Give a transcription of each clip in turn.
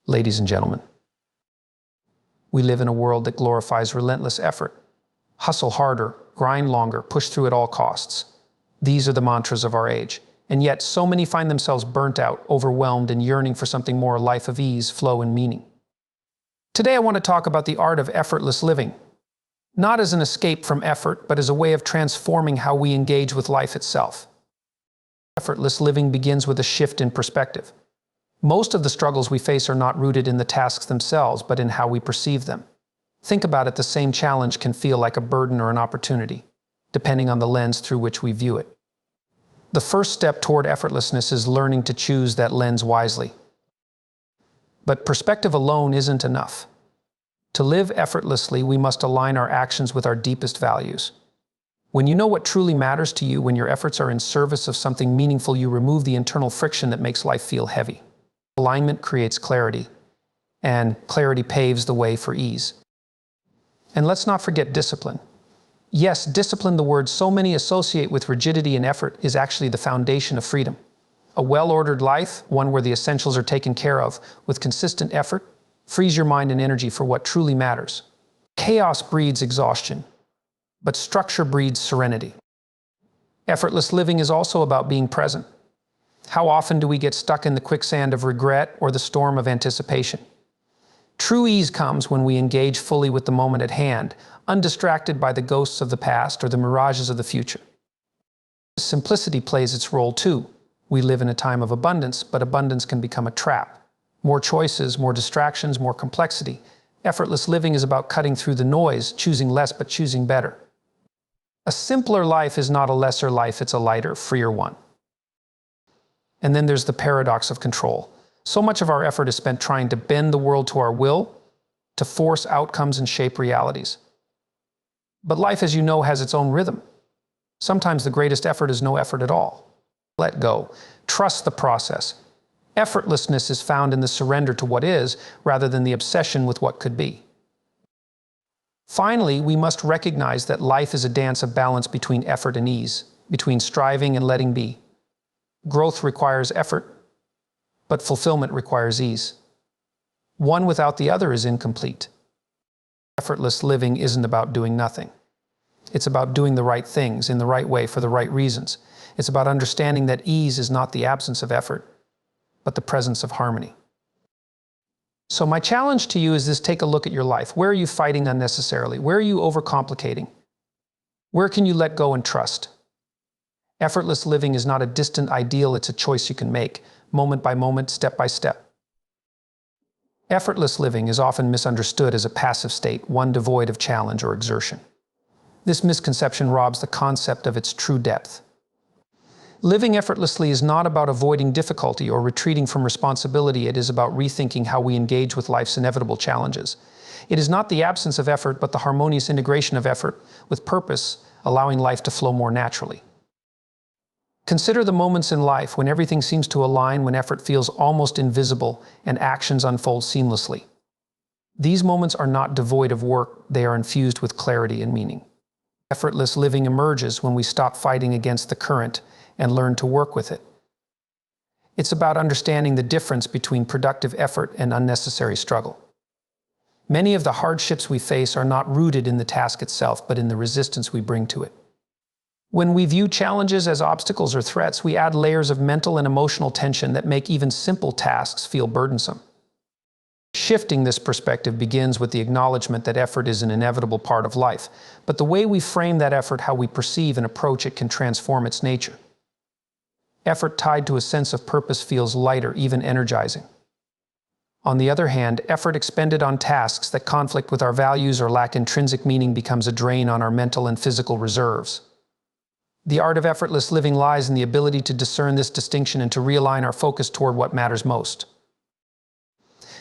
Ladies and gentlemen, we live in a world that glorifies relentless effort. Hustle harder, grind longer, push through at all costs. These are the mantras of our age. And yet, so many find themselves burnt out, overwhelmed, and yearning for something more, a life of ease, flow, and meaning. Today I want to talk about the art of effortless living. Not as an escape from effort, but as a way of transforming how we engage with life itself. Effortless living begins with a shift in perspective. Most of the struggles we face are not rooted in the tasks themselves, but in how we perceive them. Think about it, the same challenge can feel like a burden or an opportunity, depending on the lens through which we view it. The first step toward effortlessness is learning to choose that lens wisely. But perspective alone isn't enough. To live effortlessly, we must align our actions with our deepest values. When you know what truly matters to you, when your efforts are in service of something meaningful, you remove the internal friction that makes life feel heavy. Alignment creates clarity, and clarity paves the way for ease. And let's not forget discipline. Yes, discipline, the word so many associate with rigidity and effort, is actually the foundation of freedom. A well-ordered life, one where the essentials are taken care of with consistent effort, frees your mind and energy for what truly matters. Chaos breeds exhaustion, but structure breeds serenity. Effortless living is also about being present. How often do we get stuck in the quicksand of regret or the storm of anticipation? True ease comes when we engage fully with the moment at hand, undistracted by the ghosts of the past or the mirages of the future. Simplicity plays its role too. We live in a time of abundance, but abundance can become a trap. More choices, more distractions, more complexity. Effortless living is about cutting through the noise, choosing less but choosing better. A simpler life is not a lesser life, it's a lighter, freer one. And then there's the paradox of control. So much of our effort is spent trying to bend the world to our will, to force outcomes and shape realities. But life, as you know, has its own rhythm. Sometimes the greatest effort is no effort at all. Let go. Trust the process. Effortlessness is found in the surrender to what is, rather than the obsession with what could be. Finally, we must recognize that life is a dance of balance between effort and ease, between striving and letting be. Growth requires effort, but fulfillment requires ease. One without the other is incomplete. Effortless living isn't about doing nothing. It's about doing the right things in the right way for the right reasons. It's about understanding that ease is not the absence of effort, but the presence of harmony. So my challenge to you is this: take a look at your life. Where are you fighting unnecessarily? Where are you overcomplicating? Where can you let go and trust? Effortless living is not a distant ideal, it's a choice you can make, moment by moment, step by step. Effortless living is often misunderstood as a passive state, one devoid of challenge or exertion. This misconception robs the concept of its true depth. Living effortlessly is not about avoiding difficulty or retreating from responsibility. It is about rethinking how we engage with life's inevitable challenges. It is not the absence of effort, but the harmonious integration of effort with purpose, allowing life to flow more naturally. Consider the moments in life when everything seems to align, when effort feels almost invisible and actions unfold seamlessly. These moments are not devoid of work, they are infused with clarity and meaning. Effortless living emerges when we stop fighting against the current and learn to work with it. It's about understanding the difference between productive effort and unnecessary struggle. Many of the hardships we face are not rooted in the task itself, but in the resistance we bring to it. When we view challenges as obstacles or threats, we add layers of mental and emotional tension that make even simple tasks feel burdensome. Shifting this perspective begins with the acknowledgement that effort is an inevitable part of life, but the way we frame that effort, how we perceive and approach it, can transform its nature. Effort tied to a sense of purpose feels lighter, even energizing. On the other hand, effort expended on tasks that conflict with our values or lack intrinsic meaning becomes a drain on our mental and physical reserves. The art of effortless living lies in the ability to discern this distinction and to realign our focus toward what matters most.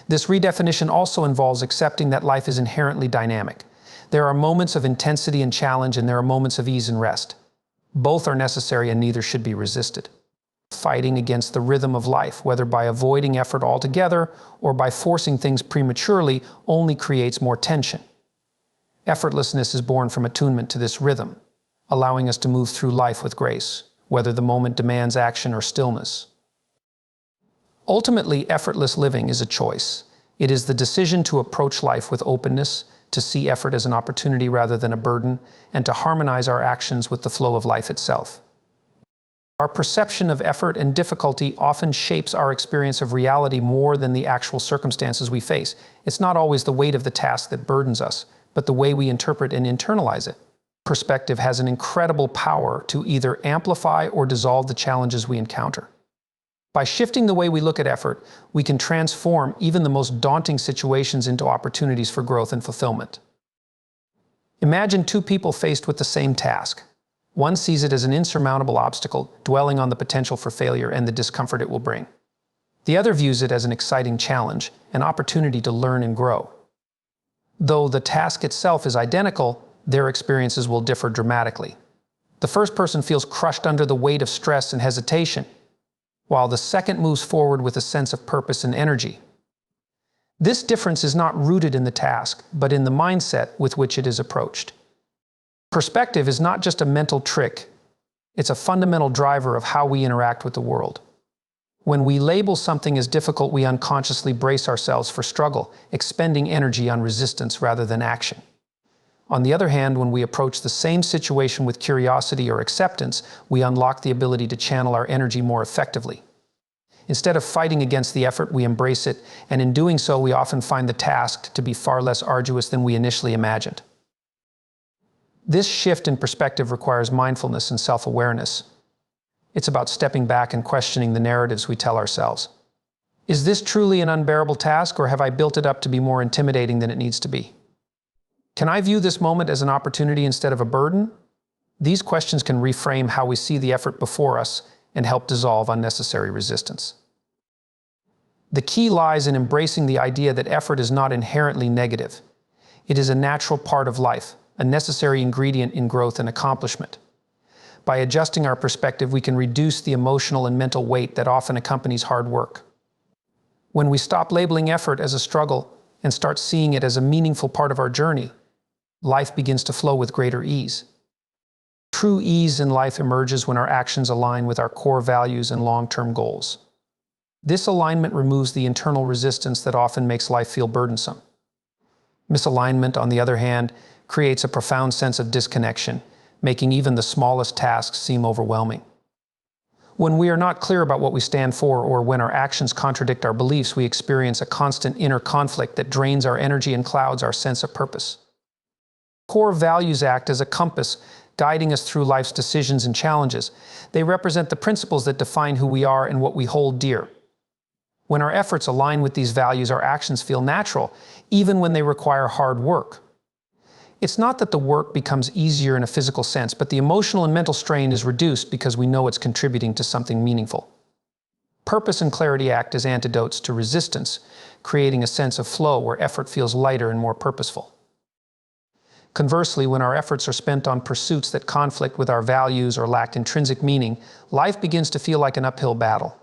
This redefinition also involves accepting that life is inherently dynamic. There are moments of intensity and challenge, and there are moments of ease and rest. Both are necessary and neither should be resisted. Fighting against the rhythm of life, whether by avoiding effort altogether or by forcing things prematurely, only creates more tension. Effortlessness is born from attunement to this rhythm, allowing us to move through life with grace, whether the moment demands action or stillness. Ultimately, effortless living is a choice. It is the decision to approach life with openness, to see effort as an opportunity rather than a burden, and to harmonize our actions with the flow of life itself. Our perception of effort and difficulty often shapes our experience of reality more than the actual circumstances we face. It's not always the weight of the task that burdens us, but the way we interpret and internalize it. Perspective has an incredible power to either amplify or dissolve the challenges we encounter. By shifting the way we look at effort, we can transform even the most daunting situations into opportunities for growth and fulfillment. Imagine two people faced with the same task. One sees it as an insurmountable obstacle, dwelling on the potential for failure and the discomfort it will bring. The other views it as an exciting challenge, an opportunity to learn and grow. Though the task itself is identical, their experiences will differ dramatically. The first person feels crushed under the weight of stress and hesitation, while the second moves forward with a sense of purpose and energy. This difference is not rooted in the task, but in the mindset with which it is approached. Perspective is not just a mental trick, it's a fundamental driver of how we interact with the world. When we label something as difficult, we unconsciously brace ourselves for struggle, expending energy on resistance rather than action. On the other hand, when we approach the same situation with curiosity or acceptance, we unlock the ability to channel our energy more effectively. Instead of fighting against the effort, we embrace it, and in doing so, we often find the task to be far less arduous than we initially imagined. This shift in perspective requires mindfulness and self-awareness. It's about stepping back and questioning the narratives we tell ourselves. Is this truly an unbearable task, or have I built it up to be more intimidating than it needs to be? Can I view this moment as an opportunity instead of a burden? These questions can reframe how we see the effort before us and help dissolve unnecessary resistance. The key lies in embracing the idea that effort is not inherently negative. It is a natural part of life, a necessary ingredient in growth and accomplishment. By adjusting our perspective, we can reduce the emotional and mental weight that often accompanies hard work. When we stop labeling effort as a struggle and start seeing it as a meaningful part of our journey, life begins to flow with greater ease. True ease in life emerges when our actions align with our core values and long-term goals. This alignment removes the internal resistance that often makes life feel burdensome. Misalignment, on the other hand, creates a profound sense of disconnection, making even the smallest tasks seem overwhelming. When we are not clear about what we stand for, or when our actions contradict our beliefs, we experience a constant inner conflict that drains our energy and clouds our sense of purpose. Core values act as a compass, guiding us through life's decisions and challenges. They represent the principles that define who we are and what we hold dear. When our efforts align with these values, our actions feel natural, even when they require hard work. It's not that the work becomes easier in a physical sense, but the emotional and mental strain is reduced because we know it's contributing to something meaningful. Purpose and clarity act as antidotes to resistance, creating a sense of flow where effort feels lighter and more purposeful. Conversely, when our efforts are spent on pursuits that conflict with our values or lack intrinsic meaning, life begins to feel like an uphill battle.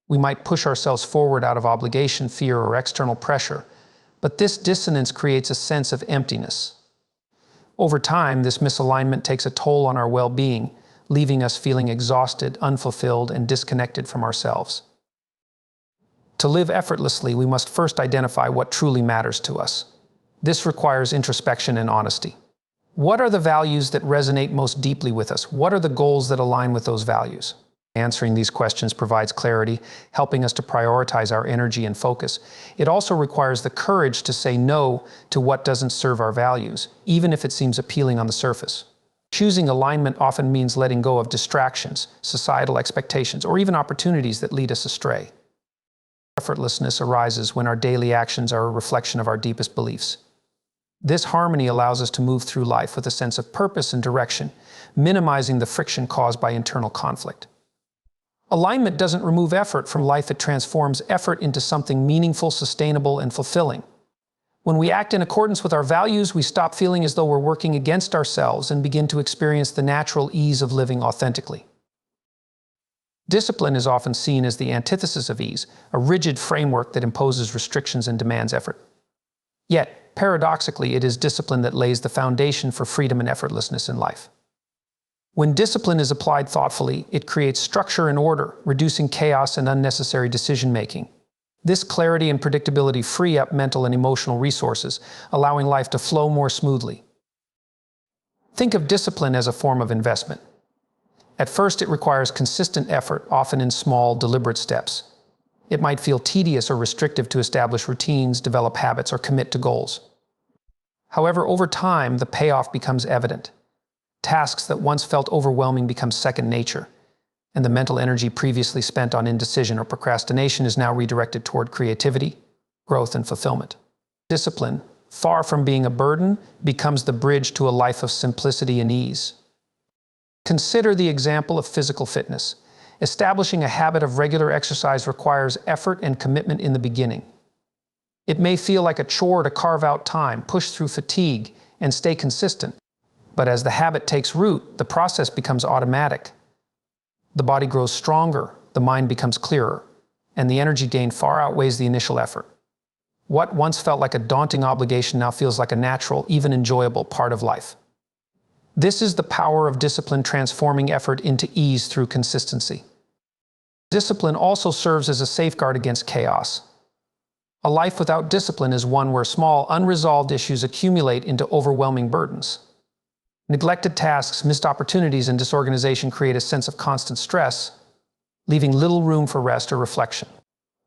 We might push ourselves forward out of obligation, fear, or external pressure, but this dissonance creates a sense of emptiness. Over time, this misalignment takes a toll on our well-being, leaving us feeling exhausted, unfulfilled, and disconnected from ourselves. To live effortlessly, we must first identify what truly matters to us. This requires introspection and honesty. What are the values that resonate most deeply with us? What are the goals that align with those values? Answering these questions provides clarity, helping us to prioritize our energy and focus. It also requires the courage to say no to what doesn't serve our values, even if it seems appealing on the surface. Choosing alignment often means letting go of distractions, societal expectations, or even opportunities that lead us astray. Effortlessness arises when our daily actions are a reflection of our deepest beliefs. This harmony allows us to move through life with a sense of purpose and direction, minimizing the friction caused by internal conflict. Alignment doesn't remove effort from life, it transforms effort into something meaningful, sustainable, and fulfilling. When we act in accordance with our values, we stop feeling as though we're working against ourselves and begin to experience the natural ease of living authentically. Discipline is often seen as the antithesis of ease, a rigid framework that imposes restrictions and demands effort. Yet, paradoxically, it is discipline that lays the foundation for freedom and effortlessness in life. When discipline is applied thoughtfully, it creates structure and order, reducing chaos and unnecessary decision-making. This clarity and predictability free up mental and emotional resources, allowing life to flow more smoothly. Think of discipline as a form of investment. At first, it requires consistent effort, often in small, deliberate steps. It might feel tedious or restrictive to establish routines, develop habits, or commit to goals. However, over time, the payoff becomes evident. Tasks that once felt overwhelming become second nature, and the mental energy previously spent on indecision or procrastination is now redirected toward creativity, growth, and fulfillment. Discipline, far from being a burden, becomes the bridge to a life of simplicity and ease. Consider the example of physical fitness. Establishing a habit of regular exercise requires effort and commitment in the beginning. It may feel like a chore to carve out time, push through fatigue, and stay consistent. But as the habit takes root, the process becomes automatic. The body grows stronger, the mind becomes clearer, and the energy gain far outweighs the initial effort. What once felt like a daunting obligation now feels like a natural, even enjoyable part of life. This is the power of discipline transforming effort into ease through consistency. Discipline also serves as a safeguard against chaos. A life without discipline is one where small, unresolved issues accumulate into overwhelming burdens. Neglected tasks, missed opportunities, and disorganization create a sense of constant stress, leaving little room for rest or reflection.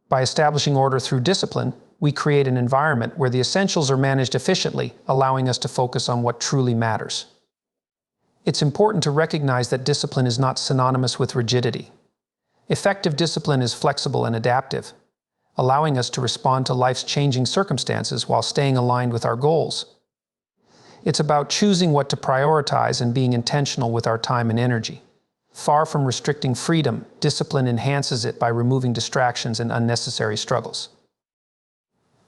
By establishing order through discipline, we create an environment where the essentials are managed efficiently, allowing us to focus on what truly matters. It's important to recognize that discipline is not synonymous with rigidity. Effective discipline is flexible and adaptive, allowing us to respond to life's changing circumstances while staying aligned with our goals. It's about choosing what to prioritize and being intentional with our time and energy. Far from restricting freedom, discipline enhances it by removing distractions and unnecessary struggles.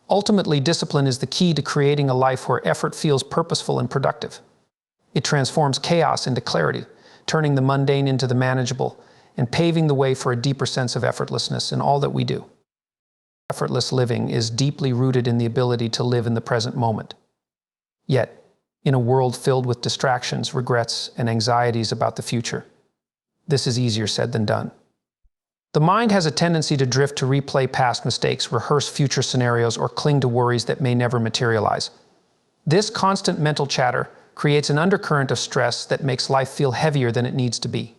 Ultimately, discipline is the key to creating a life where effort feels purposeful and productive. It transforms chaos into clarity, turning the mundane into the manageable, and paving the way for a deeper sense of effortlessness in all that we do. Effortless living is deeply rooted in the ability to live in the present moment. Yet, in a world filled with distractions, regrets, and anxieties about the future, this is easier said than done. The mind has a tendency to drift to replay past mistakes, rehearse future scenarios, or cling to worries that may never materialize. This constant mental chatter creates an undercurrent of stress that makes life feel heavier than it needs to be.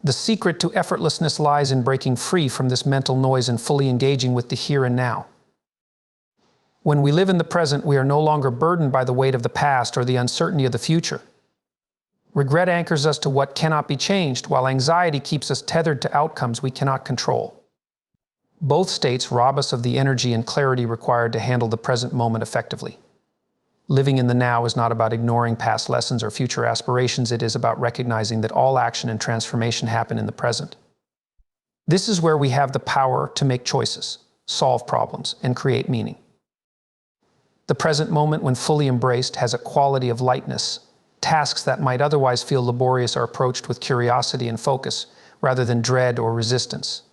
The secret to effortlessness lies in breaking free from this mental noise and fully engaging with the here and now. When we live in the present, we are no longer burdened by the weight of the past or the uncertainty of the future. Regret anchors us to what cannot be changed, while anxiety keeps us tethered to outcomes we cannot control. Both states rob us of the energy and clarity required to handle the present moment effectively. Living in the now is not about ignoring past lessons or future aspirations. It is about recognizing that all action and transformation happen in the present. This is where we have the power to make choices, solve problems, and create meaning. The present moment, when fully embraced, has a quality of lightness. Tasks that might otherwise feel laborious are approached with curiosity and focus, rather than dread or resistance.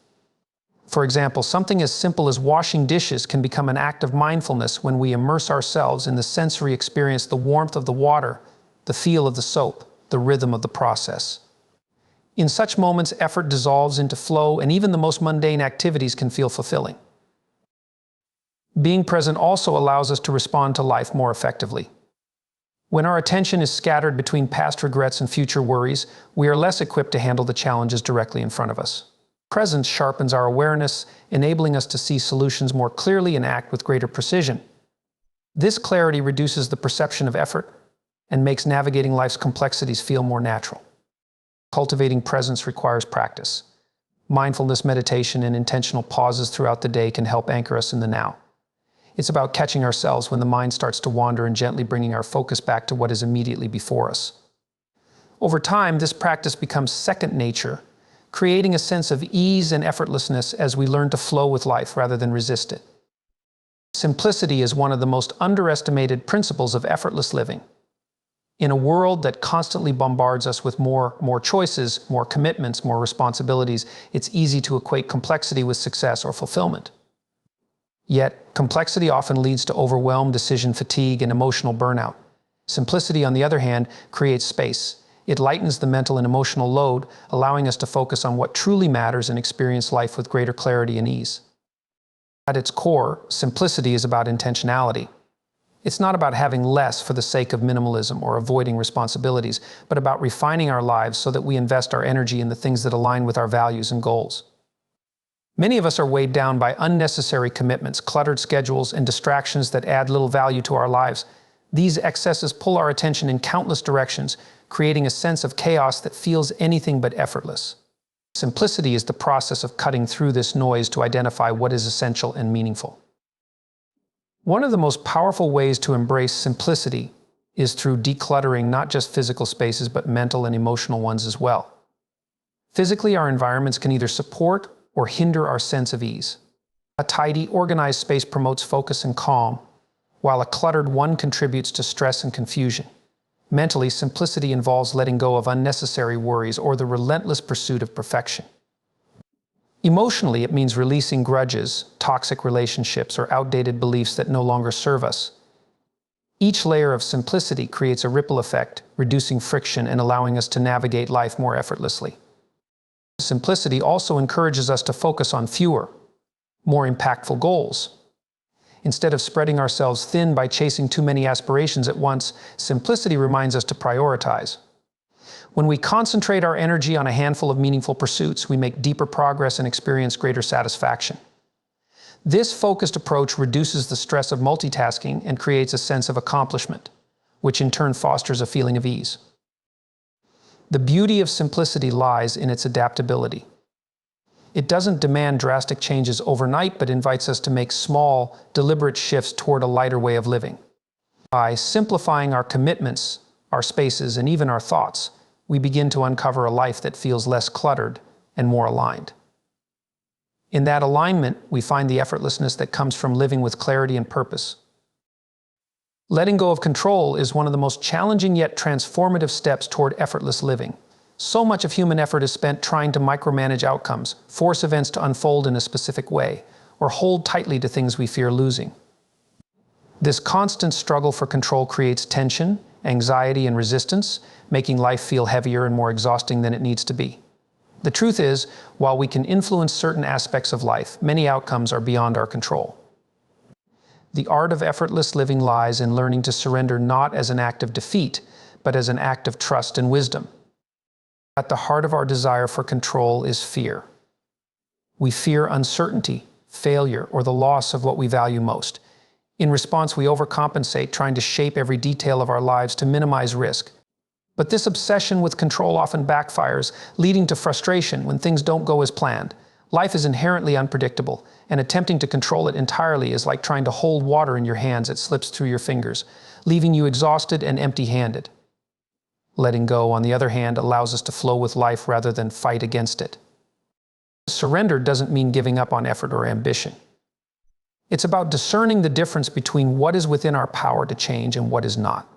For example, something as simple as washing dishes can become an act of mindfulness when we immerse ourselves in the sensory experience, the warmth of the water, the feel of the soap, the rhythm of the process. In such moments, effort dissolves into flow, and even the most mundane activities can feel fulfilling. Being present also allows us to respond to life more effectively. When our attention is scattered between past regrets and future worries, we are less equipped to handle the challenges directly in front of us. Presence sharpens our awareness, enabling us to see solutions more clearly and act with greater precision. This clarity reduces the perception of effort and makes navigating life's complexities feel more natural. Cultivating presence requires practice. Mindfulness meditation and intentional pauses throughout the day can help anchor us in the now. It's about catching ourselves when the mind starts to wander and gently bringing our focus back to what is immediately before us. Over time, this practice becomes second nature, creating a sense of ease and effortlessness as we learn to flow with life rather than resist it. Simplicity is one of the most underestimated principles of effortless living. In a world that constantly bombards us with more choices, more commitments, more responsibilities, it's easy to equate complexity with success or fulfillment. Yet, complexity often leads to overwhelm, decision fatigue, and emotional burnout. Simplicity, on the other hand, creates space. It lightens the mental and emotional load, allowing us to focus on what truly matters and experience life with greater clarity and ease. At its core, simplicity is about intentionality. It's not about having less for the sake of minimalism or avoiding responsibilities, but about refining our lives so that we invest our energy in the things that align with our values and goals. Many of us are weighed down by unnecessary commitments, cluttered schedules, and distractions that add little value to our lives. These excesses pull our attention in countless directions, creating a sense of chaos that feels anything but effortless. Simplicity is the process of cutting through this noise to identify what is essential and meaningful. One of the most powerful ways to embrace simplicity is through decluttering not just physical spaces, but mental and emotional ones as well. Physically, our environments can either support or hinder our sense of ease. A tidy, organized space promotes focus and calm, while a cluttered one contributes to stress and confusion. Mentally, simplicity involves letting go of unnecessary worries or the relentless pursuit of perfection. Emotionally, it means releasing grudges, toxic relationships, or outdated beliefs that no longer serve us. Each layer of simplicity creates a ripple effect, reducing friction and allowing us to navigate life more effortlessly. Simplicity also encourages us to focus on fewer, more impactful goals. Instead of spreading ourselves thin by chasing too many aspirations at once, simplicity reminds us to prioritize. When we concentrate our energy on a handful of meaningful pursuits, we make deeper progress and experience greater satisfaction. This focused approach reduces the stress of multitasking and creates a sense of accomplishment, which in turn fosters a feeling of ease. The beauty of simplicity lies in its adaptability. It doesn't demand drastic changes overnight, but invites us to make small, deliberate shifts toward a lighter way of living. By simplifying our commitments, our spaces, and even our thoughts, we begin to uncover a life that feels less cluttered and more aligned. In that alignment, we find the effortlessness that comes from living with clarity and purpose. Letting go of control is one of the most challenging yet transformative steps toward effortless living. So much of human effort is spent trying to micromanage outcomes, force events to unfold in a specific way, or hold tightly to things we fear losing. This constant struggle for control creates tension, anxiety, and resistance, making life feel heavier and more exhausting than it needs to be. The truth is, while we can influence certain aspects of life, many outcomes are beyond our control. The art of effortless living lies in learning to surrender not as an act of defeat, but as an act of trust and wisdom. At the heart of our desire for control is fear. We fear uncertainty, failure, or the loss of what we value most. In response, we overcompensate, trying to shape every detail of our lives to minimize risk. But this obsession with control often backfires, leading to frustration when things don't go as planned. Life is inherently unpredictable, and attempting to control it entirely is like trying to hold water in your hands that slips through your fingers, leaving you exhausted and empty-handed. Letting go, on the other hand, allows us to flow with life rather than fight against it. Surrender doesn't mean giving up on effort or ambition. It's about discerning the difference between what is within our power to change and what is not.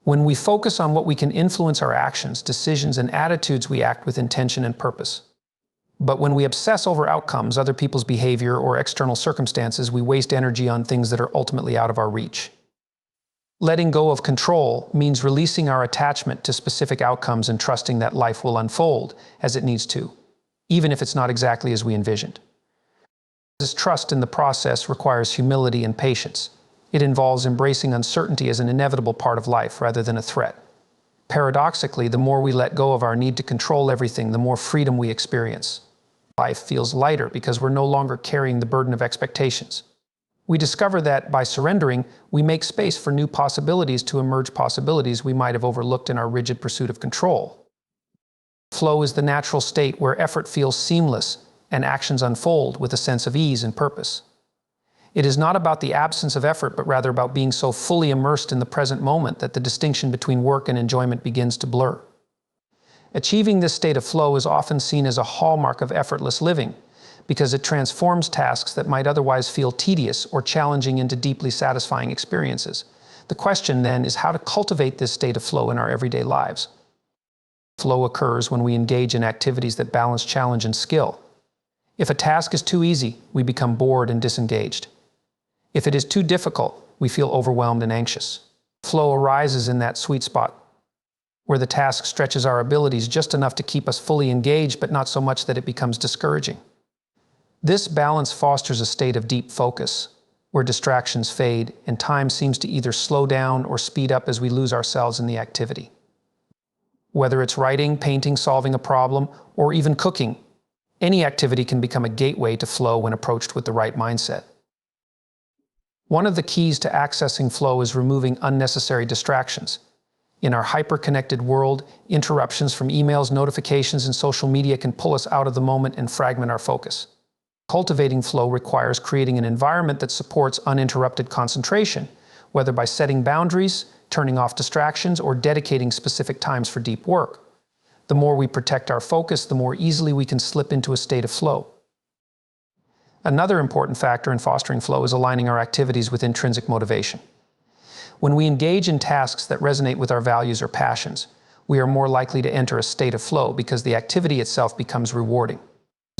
When we focus on what we can influence our actions, decisions, and attitudes, we act with intention and purpose. But when we obsess over outcomes, other people's behavior, or external circumstances, we waste energy on things that are ultimately out of our reach. Letting go of control means releasing our attachment to specific outcomes and trusting that life will unfold as it needs to, even if it's not exactly as we envisioned. This trust in the process requires humility and patience. It involves embracing uncertainty as an inevitable part of life rather than a threat. Paradoxically, the more we let go of our need to control everything, the more freedom we experience. Life feels lighter because we're no longer carrying the burden of expectations. We discover that by surrendering, we make space for new possibilities to emerge, possibilities we might have overlooked in our rigid pursuit of control. Flow is the natural state where effort feels seamless and actions unfold with a sense of ease and purpose. It is not about the absence of effort, but rather about being so fully immersed in the present moment that the distinction between work and enjoyment begins to blur. Achieving this state of flow is often seen as a hallmark of effortless living, because it transforms tasks that might otherwise feel tedious or challenging into deeply satisfying experiences. The question then is how to cultivate this state of flow in our everyday lives. Flow occurs when we engage in activities that balance challenge and skill. If a task is too easy, we become bored and disengaged. If it is too difficult, we feel overwhelmed and anxious. Flow arises in that sweet spot, where the task stretches our abilities just enough to keep us fully engaged, but not so much that it becomes discouraging. This balance fosters a state of deep focus, where distractions fade and time seems to either slow down or speed up as we lose ourselves in the activity. Whether it's writing, painting, solving a problem, or even cooking, any activity can become a gateway to flow when approached with the right mindset. One of the keys to accessing flow is removing unnecessary distractions. In our hyper-connected world, interruptions from emails, notifications, and social media can pull us out of the moment and fragment our focus. Cultivating flow requires creating an environment that supports uninterrupted concentration, whether by setting boundaries, turning off distractions, or dedicating specific times for deep work. The more we protect our focus, the more easily we can slip into a state of flow. Another important factor in fostering flow is aligning our activities with intrinsic motivation. When we engage in tasks that resonate with our values or passions, we are more likely to enter a state of flow because the activity itself becomes rewarding.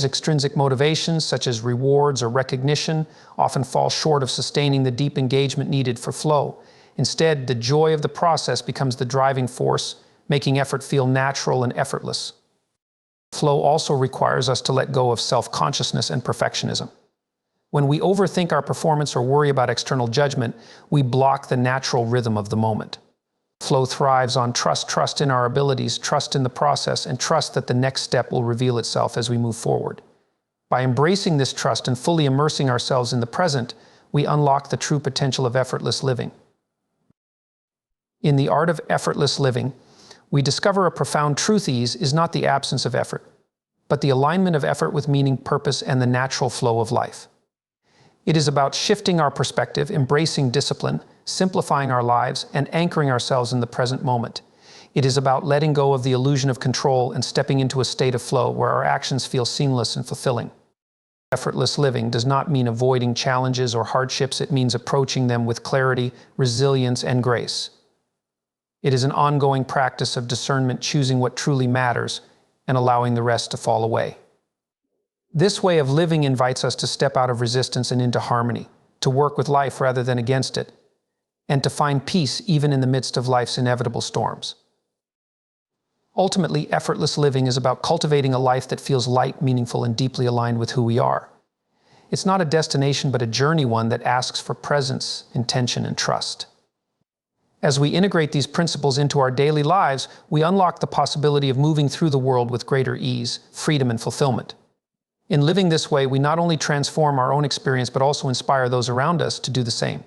Extrinsic motivations, such as rewards or recognition, often fall short of sustaining the deep engagement needed for flow. Instead, the joy of the process becomes the driving force, making effort feel natural and effortless. Flow also requires us to let go of self-consciousness and perfectionism. When we overthink our performance or worry about external judgment, we block the natural rhythm of the moment. Flow thrives on trust in our abilities, trust in the process, and trust that the next step will reveal itself as we move forward. By embracing this trust and fully immersing ourselves in the present, we unlock the true potential of effortless living. In the Art of Effortless Living, we discover a profound truth: ease is not the absence of effort, but the alignment of effort with meaning, purpose, and the natural flow of life. It is about shifting our perspective, embracing discipline, simplifying our lives, and anchoring ourselves in the present moment. It is about letting go of the illusion of control and stepping into a state of flow where our actions feel seamless and fulfilling. Effortless living does not mean avoiding challenges or hardships. It means approaching them with clarity, resilience, and grace. It is an ongoing practice of discernment, choosing what truly matters and allowing the rest to fall away. This way of living invites us to step out of resistance and into harmony, to work with life rather than against it, and to find peace even in the midst of life's inevitable storms. Ultimately, effortless living is about cultivating a life that feels light, meaningful, and deeply aligned with who we are. It's not a destination, but a journey, one that asks for presence, intention, and trust. As we integrate these principles into our daily lives, we unlock the possibility of moving through the world with greater ease, freedom, and fulfillment. In living this way, we not only transform our own experience, but also inspire those around us to do the same.